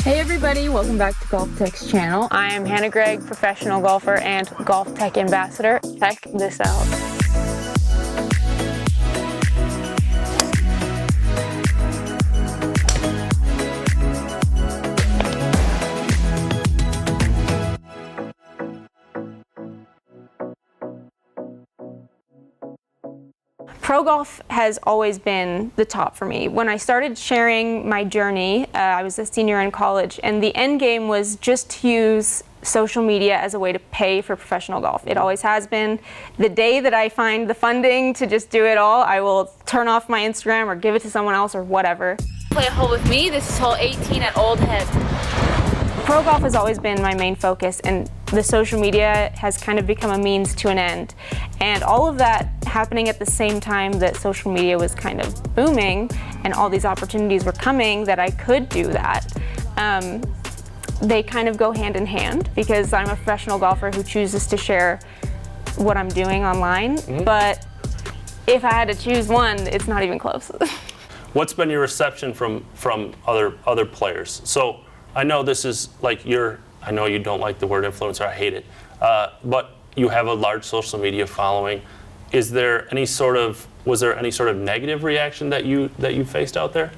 Hey everybody, welcome back to GOLFTEC's channel. I am Hannah Gregg, professional golfer and GOLFTEC ambassador. Check this out. Pro golf has always been the top for me. When I started sharing my journey, I was a senior in college, and the end game was just to use social media as a way to pay for professional golf. It always has been. The day that I find the funding to just do it all, I will turn off my Instagram or give it to someone else or whatever. Play a hole with me. This is hole 18 at Old Head. Pro golf has always been my main focus, and the social media has kind of become a means to an end. And all of that happening at the same time that social media was kind of booming and all these opportunities were coming that I could do that. They kind of go hand in hand because I'm a professional golfer who chooses to share what I'm doing online. But if I had to choose one, it's not even close. What's been your reception from other players? So I know this is like I know you don't like the word influencer, I hate it, but you have a large social media following. Was there any sort of negative reaction that you faced out there?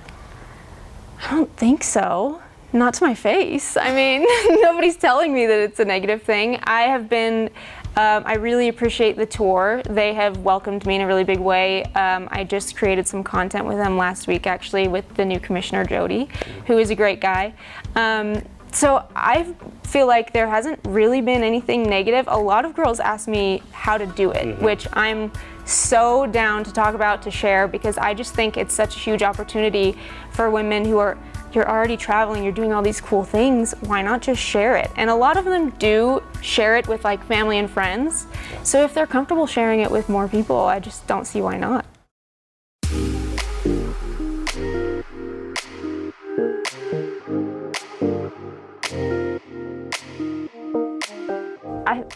I don't think so. Not to my face. I mean, nobody's telling me that it's a negative thing. I really appreciate the tour. They have welcomed me in a really big way. I just created some content with them last week, actually, with the new commissioner, Jody, who is a great guy. So I feel like there hasn't really been anything negative. A lot of girls ask me how to do it, which I'm so down to talk about, to share, because I just think it's such a huge opportunity for women you're already traveling, you're doing all these cool things, why not just share it? And a lot of them do share it with like family and friends. So if they're comfortable sharing it with more people, I just don't see why not.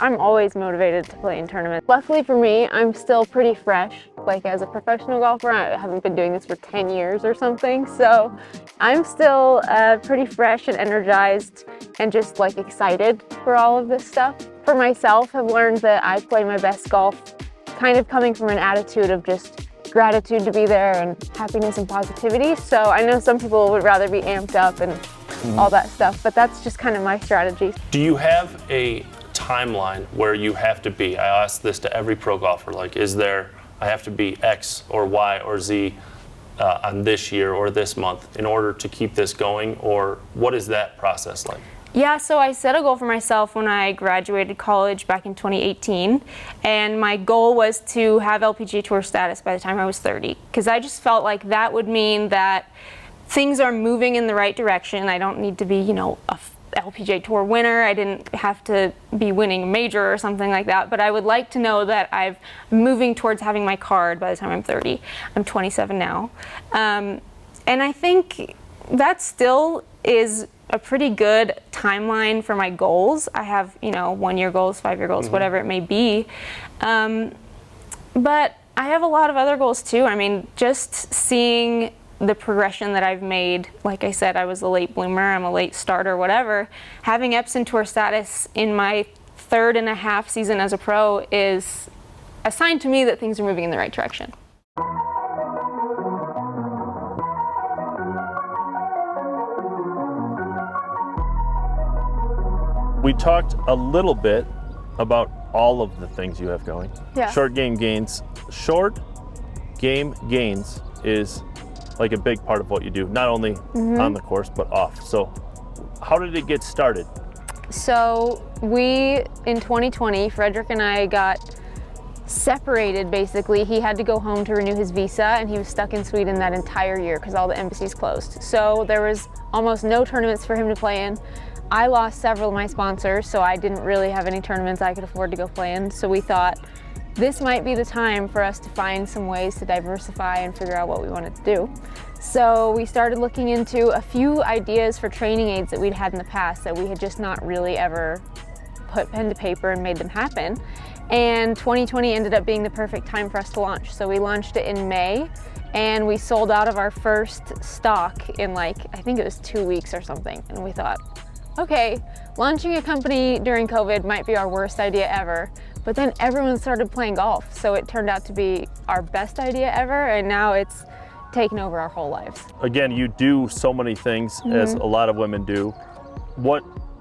I'm always motivated to play in tournaments. Luckily for me, I'm still pretty fresh. Like as a professional golfer, I haven't been doing this for 10 years or something. So I'm still pretty fresh and energized and just like excited for all of this stuff. For myself, I've learned that I play my best golf kind of coming from an attitude of just gratitude to be there and happiness and positivity. So I know some people would rather be amped up and all that stuff, but that's just kind of my strategy. Do you have a timeline where you have to be? I ask this to every pro golfer, like, I have to be X or Y or Z on this year or this month in order to keep this going, or what is that process like? Yeah, so I set a goal for myself when I graduated college back in 2018, and my goal was to have LPGA Tour status by the time I was 30, because I just felt like that would mean that things are moving in the right direction. I don't need to be, a LPGA Tour winner. I didn't have to be winning a major or something like that, but I would like to know that I'm moving towards having my card by the time I'm 30. I'm 27 now. And I think that still is a pretty good timeline for my goals. I have, 1-year goals, 5-year goals, whatever it may be. But I have a lot of other goals too. I mean, just seeing the progression that I've made, like I said, I was a late bloomer, I'm a late starter, whatever. Having Epson Tour status in my 3.5 season as a pro is a sign to me that things are moving in the right direction. We talked a little bit about all of the things you have going. Yeah. Short game gains. Short game gains is like a big part of what you do, not only on the course, but off. So how did it get started? So in 2020, Frederick and I got separated basically. He had to go home to renew his visa, and he was stuck in Sweden that entire year because all the embassies closed. So there was almost no tournaments for him to play in. I lost several of my sponsors, so I didn't really have any tournaments I could afford to go play in. So we thought this might be the time for us to find some ways to diversify and figure out what we wanted to do. So we started looking into a few ideas for training aids that we'd had in the past that we had just not really ever put pen to paper and made them happen. And 2020 ended up being the perfect time for us to launch. So we launched it in May, and we sold out of our first stock in like, I think it was 2 weeks or something. And we thought, okay, launching a company during COVID might be our worst idea ever. But then everyone started playing golf, so it turned out to be our best idea ever, and now it's taken over our whole lives. Again, you do so many things, as a lot of women do.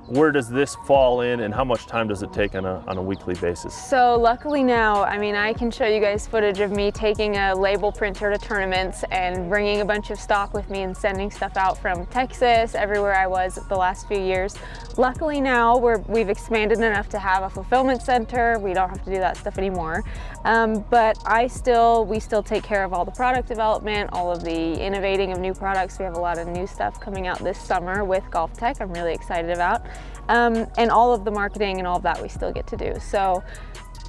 Where does this fall in, and how much time does it take on a weekly basis? So luckily now, I mean, I can show you guys footage of me taking a label printer to tournaments and bringing a bunch of stock with me and sending stuff out from Texas, everywhere I was the last few years. Luckily now, we've expanded enough to have a fulfillment center. We don't have to do that stuff anymore. But we still take care of all the product development, all of the innovating of new products. We have a lot of new stuff coming out this summer with GOLFTEC I'm really excited about. And all of the marketing and all of that we still get to do. So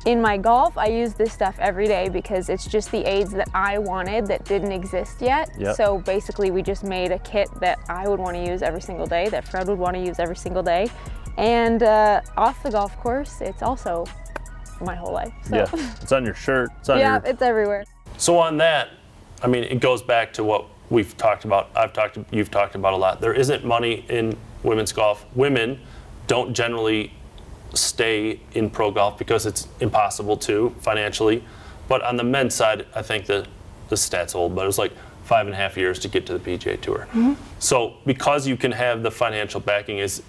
in my golf, I use this stuff every day because it's just the aids that I wanted that didn't exist yet. Yep. So basically we just made a kit that I would want to use every single day, that Fred would want to use every single day. And off the golf course, it's also my whole life. So. Yeah, it's on your shirt. It's on Yeah, your... it's everywhere. So on that, I mean, it goes back to what we've talked about. You've talked about a lot. There isn't money in women's golf. Women don't generally stay in pro golf because it's impossible to financially. But on the men's side, I think the stat's old, but it was like 5.5 years to get to the PGA Tour. So because you can have the financial backing, is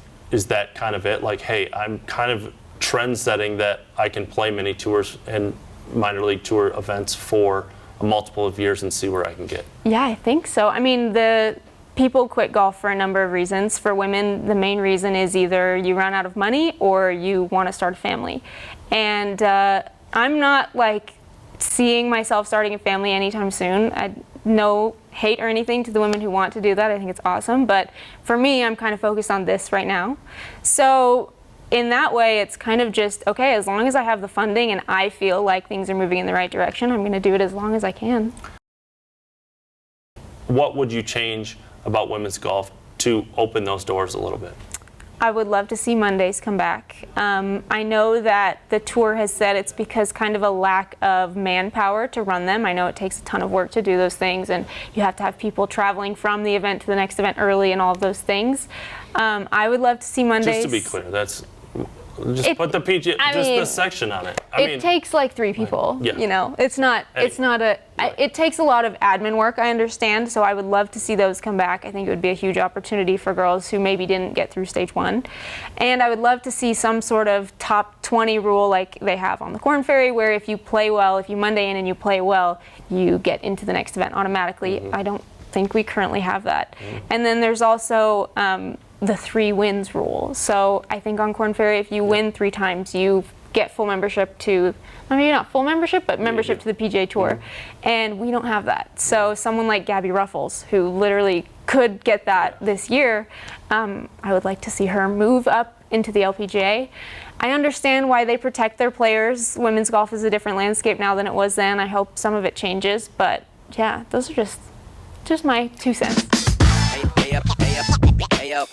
that kind of it? Like, hey, I'm kind of trend setting that I can play mini tours and minor league tour events for a multiple of years and see where I can get. Yeah, I think so. I mean, the people quit golf for a number of reasons. For women, the main reason is either you run out of money or you want to start a family. And I'm not like seeing myself starting a family anytime soon. No hate or anything to the women who want to do that. I think it's awesome. But for me, I'm kind of focused on this right now. So in that way, it's kind of just, okay, as long as I have the funding and I feel like things are moving in the right direction, I'm going to do it as long as I can. What would you change about women's golf to open those doors a little bit? I would love to see Mondays come back. I know that the tour has said it's because kind of a lack of manpower to run them. I know it takes a ton of work to do those things, and you have to have people traveling from the event to the next event early and all of those things. I would love to see Mondays. Just to be clear, put the PGA, the section on it. It takes like 3 people. Yeah. You know, it's not it takes a lot of admin work, I understand, so I would love to see those come back. I think it would be a huge opportunity for girls who maybe didn't get through stage 1. And I would love to see some sort of top 20 rule like they have on the Corn Ferry, where if you play well, if you Monday in and you play well, you get into the next event automatically. I don't think we currently have that. And then there's also the 3 wins rule. So I think on Corn Ferry, if you win 3 times, you get full membership to, maybe not full membership, but membership to the PGA Tour. And we don't have that. So someone like Gabby Ruffles, who literally could get that this year, I would like to see her move up into the LPGA. I understand why they protect their players. Women's golf is a different landscape now than it was then. I hope some of it changes, but yeah, those are just my 2 cents. Hey up.